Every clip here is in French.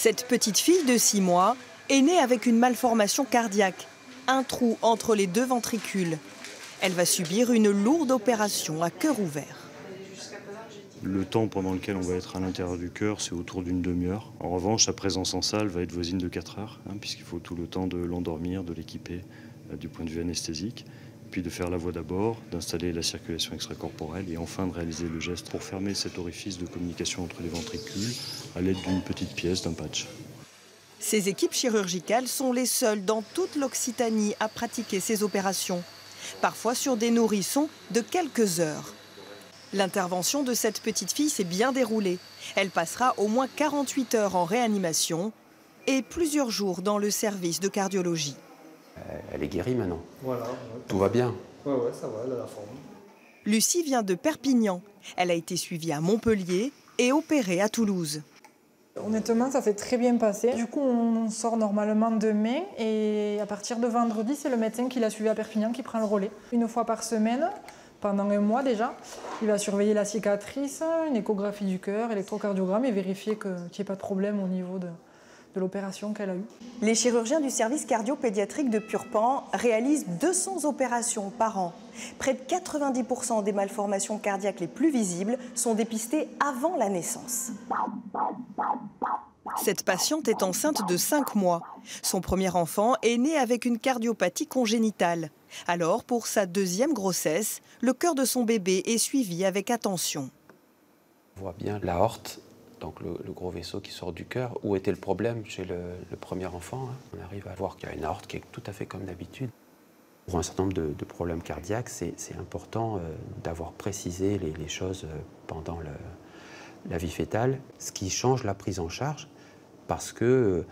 Cette petite fille de 6 mois est née avec une malformation cardiaque, un trou entre les deux ventricules. Elle va subir une lourde opération à cœur ouvert. Le temps pendant lequel on va être à l'intérieur du cœur, c'est autour d'une demi-heure. En revanche, sa présence en salle va être voisine de 4 heures, puisqu'il faut tout le temps de l'endormir, de l'équiper du point de vue anesthésique, puis de faire la voie d'abord, d'installer la circulation extracorporelle et enfin de réaliser le geste pour fermer cet orifice de communication entre les ventricules à l'aide d'une petite pièce, d'un patch. Ces équipes chirurgicales sont les seules dans toute l'Occitanie à pratiquer ces opérations, parfois sur des nourrissons de quelques heures. L'intervention de cette petite fille s'est bien déroulée. Elle passera au moins 48 heures en réanimation et plusieurs jours dans le service de cardiologie. Elle est guérie maintenant. Voilà. Tout va bien. Ouais, ça va, elle a la forme. Lucie vient de Perpignan. Elle a été suivie à Montpellier et opérée à Toulouse. Honnêtement, ça s'est très bien passé. Du coup, on sort normalement demain et à partir de vendredi, c'est le médecin qui l'a suivi à Perpignan qui prend le relais. Une fois par semaine, pendant 1 mois déjà, il va surveiller la cicatrice, une échographie du cœur, électrocardiogramme et vérifier qu'il n'y ait pas de problème au niveau de l'opération qu'elle a eue. Les chirurgiens du service cardio-pédiatrique de Purpan réalisent 200 opérations par an. Près de 90% des malformations cardiaques les plus visibles sont dépistées avant la naissance. Cette patiente est enceinte de 5 mois. Son premier enfant est né avec une cardiopathie congénitale. Alors, pour sa deuxième grossesse, le cœur de son bébé est suivi avec attention. On voit bien l'aorte, donc le gros vaisseau qui sort du cœur. Où était le problème chez le premier enfant? On arrive à voir qu'il y a une aorte qui est tout à fait comme d'habitude. Pour un certain nombre de problèmes cardiaques, c'est important d'avoir précisé les choses pendant la vie fœtale, ce qui change la prise en charge parce que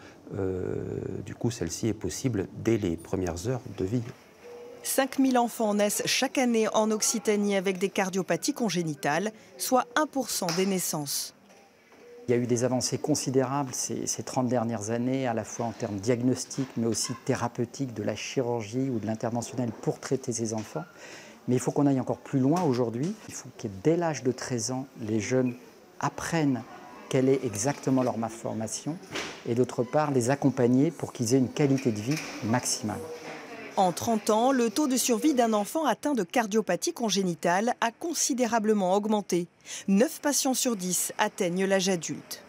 du coup celle-ci est possible dès les premières heures de vie. 5000 enfants naissent chaque année en Occitanie avec des cardiopathies congénitales, soit 1% des naissances. Il y a eu des avancées considérables ces 30 dernières années, à la fois en termes diagnostiques, mais aussi thérapeutiques, de la chirurgie ou de l'interventionnel pour traiter ces enfants. Mais il faut qu'on aille encore plus loin aujourd'hui. Il faut que dès l'âge de 13 ans, les jeunes apprennent quelle est exactement leur malformation et d'autre part, les accompagner pour qu'ils aient une qualité de vie maximale. En 30 ans, le taux de survie d'un enfant atteint de cardiopathie congénitale a considérablement augmenté. 9 patients sur 10 atteignent l'âge adulte.